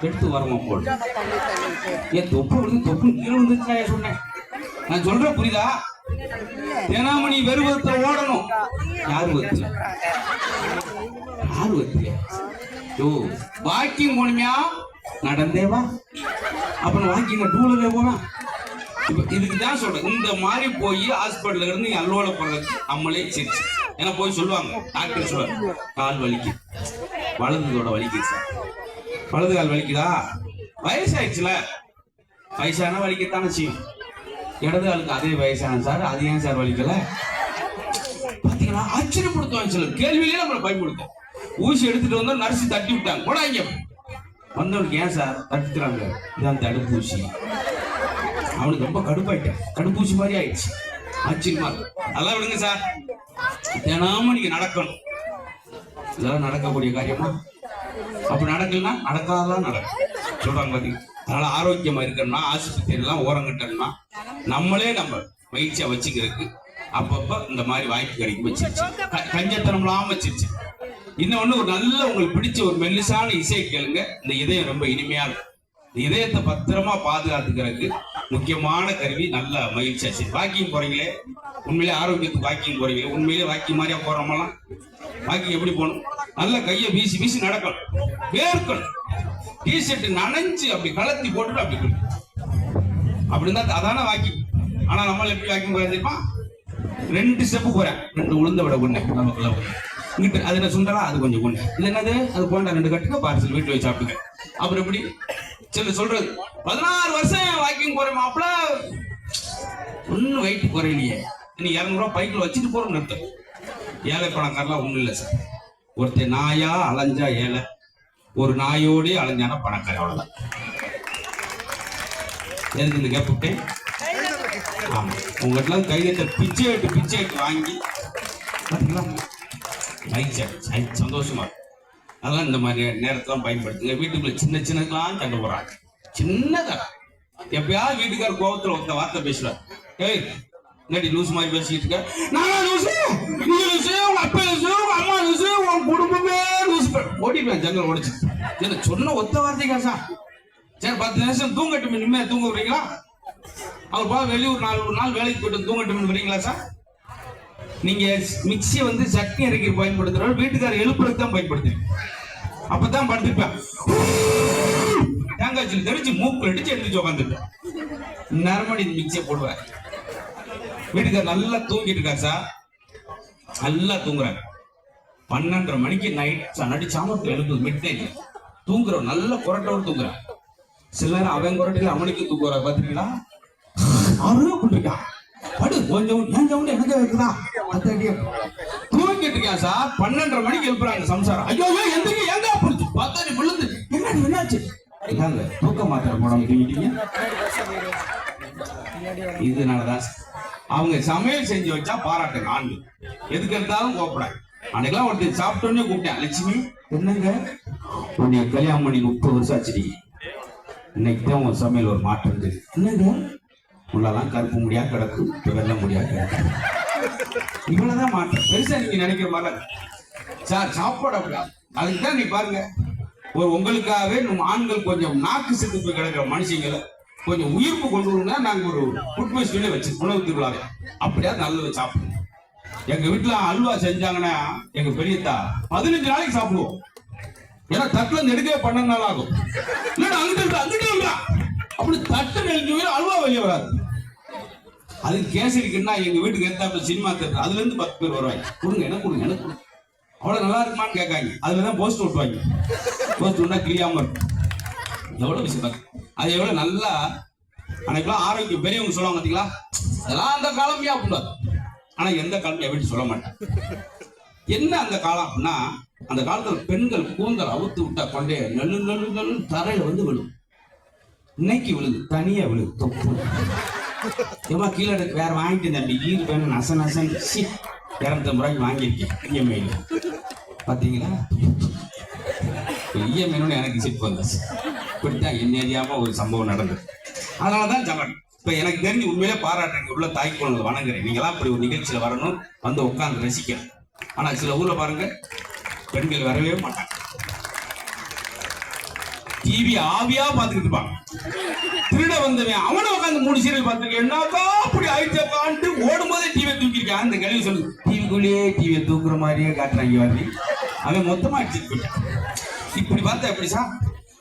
எடுத்து வரமா போடு. ஏன் தொப்பு விழுந்து தொப்பு கீழே வந்துச்சா சொன்னேன். நான் சொல்ற புரியுதா? தினமணி வெறுவத்தை ஓடணும். யாரு வத்தியா? யாரு வத்தியா? யோ வாக்கிங் போனியா? நடந்தேவா? அப்புறம் வாக்கிங் டூலர்ல போனா. இப்ப இதுக்குதான் சொல்றேன். இந்த மாதிரி போய் ஹாஸ்பிட்டல்ல இருந்து அல்லோல போடுறது நம்மளே சிரிச்சு. ஏன்னா போய் சொல்லுவாங்க, டாக்டர் சொல்லுவாங்க கால் வலிக்கு, வலதுதோட வலிக்குது சார். வலது கால் வலிக்குதா? வயசாயிடுச்சுல, வயசான வலிக்கத்தானே செய்யும். இடது காலுக்கு அதே வயசான சார், அது ஏன் சார் வலிக்கல? பாத்தீங்களா? ஆச்சரியப்படுத்துவாங்க சிலர். கேள்வியிலே நம்மளை பயன்படுத்தும். ஊசி எடுத்துட்டு வந்தா நர்ஸ் தட்டி விட்டாங்க, போடாங்க. வந்தவனுக்கு ஏன் சார் தட்டுறாங்க? இதான் தடுப்பூசி. அவனுக்கு ரொம்ப கடுப்பாயிட்டேன், தடுப்பூசி மாதிரி ஆயிடுச்சு. ஆச்சரியமா அதெல்லாம் விடுங்க சார். தினமும் நீங்க நடக்கணும். இதெல்லாம் நடக்கக்கூடிய காரியமா? அப்படி நடக்கலன்னா நடக்காதான் நடக்கும் சொல்றாங்க. பாத்தீங்க, அதனால ஆரோக்கியமா இருக்கணும்னா ஆஸ்பத்திரி எல்லாம் ஓரங்கட்டணும்னா நம்மளே நம்ம பயிற்சியா வச்சுக்கிறதுக்கு அப்பப்ப இந்த மாதிரி வாய்ப்பு கிடைக்கும். வச்சிருச்சு கஞ்சத்தனம் இல்லாம வச்சிருச்சு. இன்னொன்னு, ஒரு நல்ல உங்களுக்கு பிடிச்ச ஒரு மெல்லிசான இசையை கேளுங்க. இந்த இதயம் ரொம்ப இனிமையா இருக்கும். இந்த இதயத்தை பத்திரமா பாதுகாத்துக்கிறதுக்கு முக்கியமான கருவி நல்ல மகிழ்ச்சியா. சரி, வாக்கிங் போறீங்களே, உண்மையிலே ஆரோக்கியத்துக்கு வாக்கிங் போறீங்களே, உண்மையிலே வாக்கிங் மாதிரியா போறோமெல்லாம்? வாக்கிங் எப்படி போகணும்? நல்ல கையை வீசி வீசி நடக்கணும், வேர்க்கணும். டிஷர்ட் நனைஞ்சு அப்படி கலத்தி போட்டுட்டு அப்படி அப்படின்னா அதான வாக்கிங். ஆனா நம்மள எப்படி வாக்கிங் போறேன் தெரியுமா? 2 ஸ்டெப்பு போறேன், 2 உளுந்த விட ஒண்ணு நமக்குள்ள இங்கிட்டு அது என்ன சுண்டலா, அது கொஞ்சம் கொண்டு, இது என்னது, அது போண்டா 2 கட்டுங்க, பார்சல் வீட்டுல வச்சு சாப்பிடுங்க. அப்புறம் எப்படி சில சொல்றது 16 வருஷம் வாக்கிங் போறேன் மாப்பிள, ஒன்னும் வெயிட் குறையிலையே, நீ 200 ரூபாய் பைக்கில் வச்சுட்டு போறோம்னு அர்த்தம். ஏழை பணக்காரலாம் ஒண்ணும் இல்லை சார். ஒருத்தர் நாயா அலைஞ்சா ஏழை, ஒரு நாயோடே அலைஞ்சானா பணக்கார, அவ்வளவுதான். எதுக்கு இந்த கேப்பிட்டேன்? ஆமா, உங்ககிட்ட கையத்தை பிச்சை எடுத்து வாங்கி பாத்தீங்களா, சந்தோஷமா. அதெல்லாம் இந்த மாதிரி நேரத்தெல்லாம் பயன்படுத்துங்க. வீட்டுக்குள்ள சின்ன சின்னதெல்லாம் சண்டை போறாங்க. சின்னதா எப்பயாவது வீட்டுக்கார கோபத்துல ஒருத்த வார்த்தை பேசுவார். ஏய் இல்லாட்டி லூஸ் மாதிரி பேசிட்டு இருக்க, நான் லூசு, நீ லூசு, உங்க அப்பா லூசு, உங்க அம்மா லூசு, உன் குடும்பமே லூசு. ஓடிடுவேன் ஜன்னல் உடைச்சு. சொன்ன ஒத்த வார்த்தைக்கா சார்? சரி 10 நிமிஷம் தூங்கட்டும், நிம்மதியா தூங்க விடுறீங்களா? அவர் பா வெளியூர் 4 நாள் வேலைக்கு போயிட்டு தூங்கட்டும் விடுறீங்களா சார்? நீங்க மிக்சியை வந்து சட்னி அரைக்க பயன்படுத்துறோம், வீட்டுக்காரர் எழுப்புறதுக்கு தான் பயன்படுத்துறீங்க. அப்பதான் படுத்துப்பேன், தேங்காய் சொல்லி தெரிச்சு மூக்கு அடிச்சு எடுத்து உட்காந்துருப்பேன். நேரமாடி மிக்சியை போடுவேன். வீட்டுக்காரர் நல்லா தூங்கிட்டு இருக்காரு சார், நல்லா தூங்குறாரு. 12:30 மணிக்கு நைட் நடி சாமத்தில் எழுப்பு மிட் நைட் தூங்குறோம், நல்ல குரட்டோடு தூங்குறான். சில நேரம் அவன் குரட்டையில அவனுக்கு தூக்குறா. பாத்தீங்களா? பண்ணிருக்கா படு கொஞ்சம் எனக்கு இருக்குதா தூங்கிட்டு இருக்கேன் சார். 12:30 மணிக்கு எழுப்புறாங்க சம்சாரம். ஐயோ எந்திரிக்க, எங்க புடிச்சு பார்த்தா நீ விழுந்து என்னாச்சு? தூக்க மாத்திரை போடாம தூங்கிட்டீங்க. இதனாலதான் அவங்க சமையல் செஞ்சு வச்சா பாராட்டுங்க ஆண்டு, எதுக்கு எடுத்தாலும் கோப்படாங்க. அன்னைக்கெல்லாம் ஒருத்தர் சாப்பிட்டோன்னே கூப்பிட்டேன், லட்சுமி என்னங்க உன்னைய கல்யாணம் பண்ணி 30 வருஷம் ஆச்சு, இன்னைக்கு தான் உன் சமையல் ஒரு மாற்றம் இருக்கு. என்னங்க உள்ளதான் கருப்பு முடியா கிடக்கும், இப்ப வெள்ள முடியா கிடக்கும். இவ்வளவுதான் மாற்றம். பெருசா நீங்க நினைக்கிற மாதிரி சார் சாப்பாடு அப்படியா? அதுக்குதான் நீ பாருங்க, ஒரு உங்களுக்காகவே நம்ம ஆண்கள் கொஞ்சம் நாக்கு செத்து போய் கிடக்கிற மனுஷங்களை கொஞ்சம் உயிர்ப்பு கொண்டு வரணும்னா நாங்க ஒரு ஃபுட் ஃபெஸ்டிவலே வச்சு உணவு திருவிழாவே அப்படியா நல்லது சாப்பிடுவோம். எங்க வீட்டுல அல்வா செஞ்சாங்கன்னா எங்க பெரியத்தா 15 நாளைக்கு சாப்பிடுவோம். ஏன்னா தட்டுல இருந்து எடுக்கவே 12 நாள் ஆகும். இல்லைன்னா அங்கிட்டு அப்படி தட்டு நெஞ்சு அல்வா வெளியே வராது. அது கேசரிக்குன்னா எங்க வீட்டுக்கு ஏத்தாப்புல சினிமா தேட்டர், அதுல இருந்து 10 பேர் வருவாங்க. கொடுங்க எனக்கு கொடுங்க எனக்கு கொடுங்க, அவ்வளவு நல்லா இருக்குமான்னு கேட்காங்க. அதுலதான் போஸ்ட் ஓட்டுவாங்க. போஸ்ட் ஒன்னா கிளியாம இருக்கும். எவ்வளவு விஷயம் அது எவ்வளவு நல்லா. அன்னைக்கெல்லாம் ஆரோக்கியம் பெரியவங்க சொல்லுவாங்க பார்த்தீங்களா, அதெல்லாம் அந்த காலமையா அப்படின்னாரு. ஆனா எந்த காலத்தையும் எப்படி சொல்ல மாட்டேன். என்ன அந்த காலம் அப்படின்னா, அந்த காலத்துல பெண்கள் கூந்தல் அவுத்து விட்டா கொண்டே நெல்லு நெல்லு நெல்லு தரையில வந்து விழும். இன்னைக்கு விழுது, தனியா விழுது, தொப்பு ஏமா கீழே வேற வாங்கிட்டு தம்பி ஈடு வேணும் நச நசன் 250 ரூபாய்க்கு வாங்கியிருக்கேன் இஎம்ஐல. பாத்தீங்களா? இஎம்ஐன்னு எனக்கு சிரிப்பு வந்துச்சு. இப்படித்தான் என்ன அறியாம ஒரு சம்பவம் நடந்தது. அதனாலதான் ஜமன் இப்ப எனக்கு தெரிஞ்சு உண்மையிலே பாராட்டுறேன். உள்ள தாய்க்குழந்தை வணங்குறேன். நீங்களாம் இப்படி ஒரு நிகழ்ச்சியில வரணும், வந்து உட்கார்ந்து ரசிக்கணும். ஆனா சில ஊர்ல பாருங்க பெண்கள் வரவே மாட்டாங்க. டிவி ஆவியா பாத்துக்கிட்டு இருப்பான். திருட வந்தவன் அவனை உட்காந்து 3 சீரியல் பார்த்துருக்கேன். என்னக்கா அப்படி ஆயிடுச்சாக்கான்ட்டு ஓடும் போதே டிவியை தூக்கிருக்கான். அந்த கேள்வி சொல்லு, டிவிக்குள்ளேயே டிவியை தூக்குற மாதிரியே காட்டுறாங்க வந்து. அவன் மொத்தமா அடிச்சுட்டு போயிட்டான். இப்படி பார்த்தா எப்படி சார்?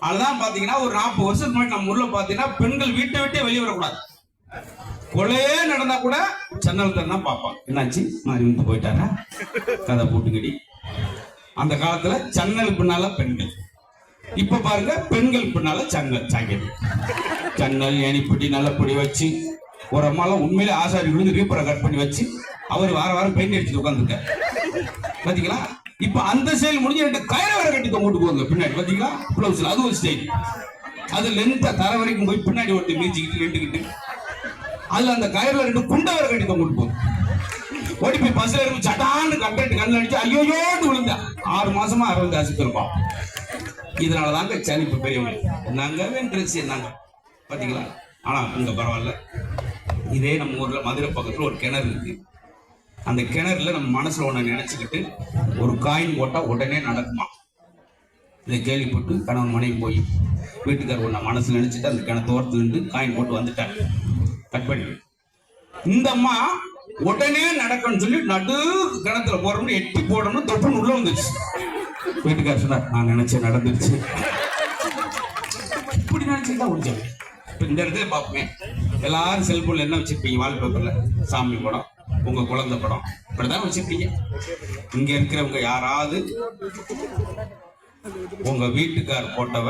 அதுதான் பாத்தீங்கன்னா ஒரு 40 வருஷத்துக்கு முன்னாடி நம்ம ஊர்ல பாத்தீங்கன்னா பெண்கள் வீட்டை விட்டே வெளியே வரக்கூடாது. கொலையே நடந்தா கூட ஜன்னல் தான் பார்ப்பான். என்னாச்சு மாறி வந்து போயிட்டாரா கதை போட்டுக்கடி. அந்த காலத்துல ஜன்னல் பின்னால பெண்கள். இப்ப பாருங்க பெண்கள் பின்னால ஜன்னல் ஜாக்கெட், ஜன்னல் ஏணிப்படி நல்லப்படி வச்சு ஒரு அம்மாலாம் உண்மையிலே ஆசாரி விழுந்து ரீப்பரை கட் பண்ணி வச்சு அவர் வாரம் பெயிண்ட் அடிச்சுட்டு உட்காந்துருக்க பாத்தீங்களா. இப்ப அந்த செயல் முடிஞ்சு 2 கயிறு வர கட்டி தொங்கிட்டு போங்க பின்னாடி பாத்தீங்களா. பிளவுஸ்ல அது ஒரு ஸ்டைல். அது லென்த்தா தர வரைக்கும் போய் பின்னாடி ஒருத்தர் மீச்சிக்கிட்டு நின்றுக்கிட்டு அதுல அந்த கயிறுல 2 குண்டை வர கட்டி தொங்கிட்டு போகும். ஓடி போய் பஸ்ல இருந்து சட்டான்னு கண்டக்ட் கண்ணு அடிச்சு ஐயோயோன்னு விழுந்தா 6 மாசமா 60 ஆசிட்டு இருப்பான். இதனாலதாங்க சனிப்பு பெரியவங்க என்னங்க ட்ரெஸ் என்னங்க பாத்தீங்களா. ஆனா இங்க பரவாயில்ல. இதே நம்ம ஊர்ல மதுரை பக்கத்துல ஒரு கிணறு இருக்கு. அந்த கிணறுல நம்ம மனசுல ஒண்ணு நினைச்சுக்கிட்டு ஒரு காயின் போட்டா உடனே நடக்குமா. இதை கேள்விப்பட்டு கணவன் மனைவி போய் வீட்டுக்காரர் ஒண்ணு மனசுல நினைச்சிட்டு அந்த கிணத்தோரத்துல இருந்து காயின் போட்டு வந்துட்டாங்க. கட் பண்ணி இந்த அம்மா உடனே நடக்கணும்னு சொல்லி நடு கிணத்துல போறோம்னு எட்டி போடணும் தொப்புன்னு உள்ள வந்துச்சு. வீட்டுக்காரர் சொன்னார், நான் நினைச்சேன் நடந்துருச்சு. இப்படி நினைச்சுதான் முடிஞ்சது. இந்த இடத்துல பார்ப்போமே எல்லாரும் செல்போன்ல என்ன வச்சிருப்பீங்க? வால்பேப்பர்ல சாமி படம், உங்க குழந்தை படம் இப்படிதான் வச்சிருப்பீங்க. இங்க இருக்கிறவங்க யாராவது உங்க வீட்டுக்கார் போட்டவ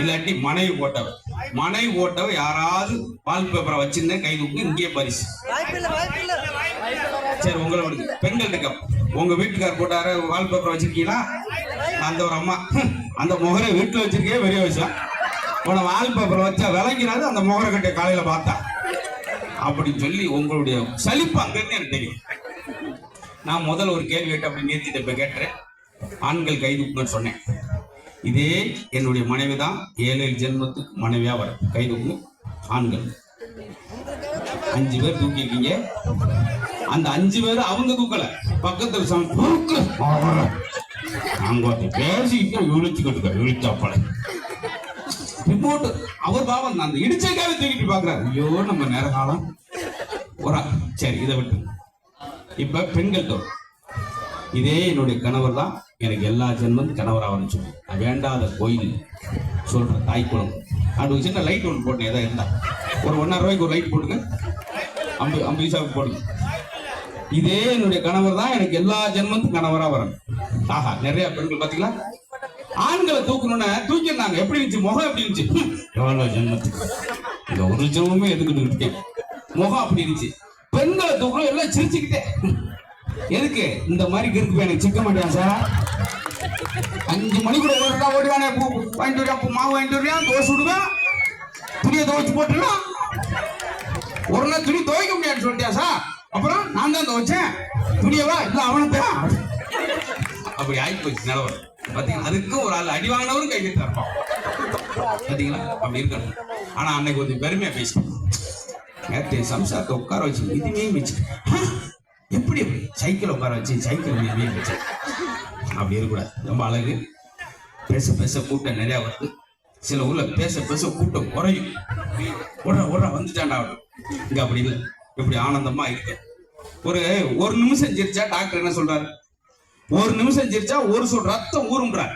இல்லாட்டி மனைவி போட்டவ யாராவது வால்பேப்பரை வச்சிருந்தேன் கை தூக்கி இங்கே பரிசு. சரி உங்களோட பெண்கள் இருக்க உங்க வீட்டுக்கார் போட்டார வால்பேப்பர் வச்சிருக்கீங்களா? அந்த ஒரு அம்மா அந்த முகரை வீட்டுல வச்சிருக்கே பெரிய விஷயம். உன வால்பேப்பர் வச்சா விளங்கிறாது அந்த முகரை கட்டிய காலையில பார்த்தா அப்படின்னு சொல்லி உங்களுடைய சலிப்பு அங்கிருந்து எனக்கு தெரியும். நான் முதல்ல ஒரு கேள்வி கேட்டு அப்படி நிறுத்திட்டு இப்ப கேட்டுறேன். ஆண்கள் கைதுக்குன்னு சொன்னேன். இதே என்னுடைய மனைவி தான் 7 ஜென்மத்துக்கு மனைவியா வரும். கைதுக்கு ஆண்கள் 5 பேர் தூக்கிருக்கீங்க. அந்த 5 பேர் அவங்க தூக்கல, பக்கத்துல பேசிக்கிட்டு இழுச்சாப்பட ரிப்போர்ட் அவர் பாவம் அந்த இடிச்சைக்காவே தூக்கிட்டு பாக்குறாரு. ஐயோ நம்ம நேர காலம் ஒரு சரி இதை விட்டு இப்ப பெண்கள் தோறும் இதே என்னுடைய கணவர் தான் எனக்கு எல்லா ஜென்மம் கணவர் ஆகணும்னு சொல்லி நான் வேண்டாத கோயில் சொல்ற தாய் குளம் அது சின்ன லைட் ஒன்று போட்டேன். ஏதாவது இருந்தா ஒரு 1.5 ரூபாய்க்கு ஒரு லைட் போட்டுங்க, 50 பைசாவுக்கு போடுங்க. இதே என்னுடைய கணவர் தான் எனக்கு எல்லா ஜென்மத்துக்கும் கணவரா வரணும். ஆஹா நிறைய பெண்கள் பாத்தீங்களா ஆண்களை தூக்கணும்னு தூக்கிருந்தாங்க. எப்படி இருந்துச்சு முகம்? எப்படி இருந்துச்சு? எவ்வளவு ஜென்மத்துக்கு இந்த ஒரு ஜென்மமே எதுக்கிட்டு இருக்கேன் முகம் அப்படி இருந்துச்சு. பெண்களை தூக்கணும் எல்லாம் சிரிச்சுக்கிட்டே. எதுக்கு இந்த மாதிரி இருக்கு? எனக்கு சிக்க மாட்டேன் சார். 5 மணிக்குள்ள ஓடுவானே, வாங்கிட்டு வரியா, மாவு வாங்கிட்டு வரியா, தோசை விடுவேன், துணியை துவைச்சு போட்டுலாம். ஒரு நாள் துணி துவைக்க முடியாதுன்னு சொல்லிட்டியா சார்? அப்புறம் நான் தான் துவைச்சேன் துணியவா இல்ல அவனுக்கு அப்படி ஆகி போச்சு நிலவரம். பாத்தீங்களா அதுக்கு ஒரு ஆள் அடி வாங்கினவரும் கை கட்டி இருப்பான். பாத்தீங்களா அப்படி இருக்கணும். ஆனா அன்னைக்கு கொஞ்சம் பெருமையா பேசிட்டேன். நேற்று சம்சாரத்தை உட்கார வச்சு இதுவே வச்சு எப்படி சைக்கிள் உட்கார வச்சு சைக்கிள் வச்சு அப்படி இருக்கக்கூடாது. ரொம்ப அழகு. பேச பேச கூட்டம் நிறைய வருது. சில ஊர்ல பேச பேச கூட்டம் குறையும். உடனே வந்துட்டாண்டா இங்க அப்படி இல்லை. இப்படி ஆனந்தமா இருக்கு. ஒரு நிமிஷம் சிரிச்சா டாக்டர் என்ன சொல்றாரு? 1 நிமிஷம் சிரிச்சா ஒரு சொல் ரத்தம் ஊறும்ன்றாரு.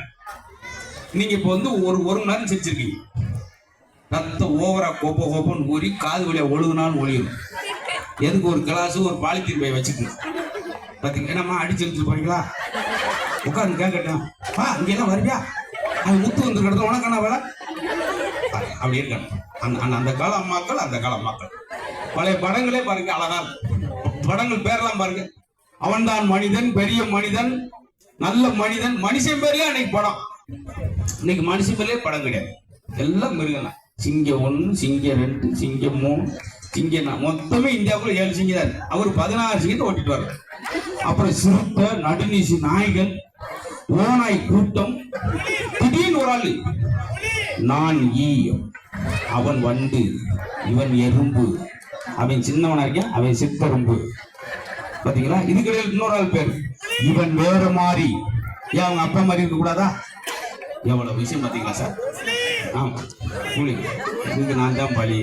நீங்க இப்ப வந்து ஒரு மணி நேரம் சிரிச்சிருக்கீங்க. ரத்தம் ஓவரா கோப்பன்னு ஊறி காது வழியா ஒழுகுனாலும் ஒழியும். எதுக்கு ஒரு கிளாஸ் ஒரு பாலித்தீன் பை வச்சுக்கணும். பாத்தீங்க என்னம்மா அடிச்சு எடுத்துட்டு போறீங்களா? உட்காந்து கேட்கட்டும். இங்கெல்லாம் வருவியா? அது முத்து வந்து கிடத்த உனக்கான வேலை அப்படி இருக்கணும். அந்த கால அம்மாக்கள், அந்த கால அம்மாக்கள் பழைய படங்களே பாருங்க அழகா படங்கள் பேரெல்லாம் பாருங்க. அவன்தான் மனிதன், பெரிய மனிதன், நல்ல மனிதன், மனுஷன் பேர்லயே அன்னைக்கு படம். இன்னைக்கு மனுஷன் பேர்லயே படம் கிடையாது. எல்லாம் மிருகம். சிங்கம் 1, சிங்கம் 2, சிங்கம் 3, சிங்கம் மொத்தமே இந்தியாவுக்குள்ள 7 சிங்கம் தான். அவர் 16 சிங்கத்தை ஓட்டிட்டு வர்றாரு. அப்புறம் சிறுத்தை, நடுநீசி நாய்கள், ஓநாய் கூட்டம். திடீர்னு ஒரு ஆளு நான் ஈயம், அவன் வண்டு, இவன் எறும்பு, அவன் சின்னவனா இருக்கான், அவன் சித்தரும்பு. பாத்தீங்களா? இதுக்கிடையில் இன்னொரு ஆள் பேர் இவன் வேற மாதிரி. ஏன் அவங்க அப்பா மாதிரி இருக்க கூடாதா? எவ்வளவு விஷயம் பார்த்தீங்களா சார்? ஆமா, கூலிங் இதுக்கு நான் தான் பலி.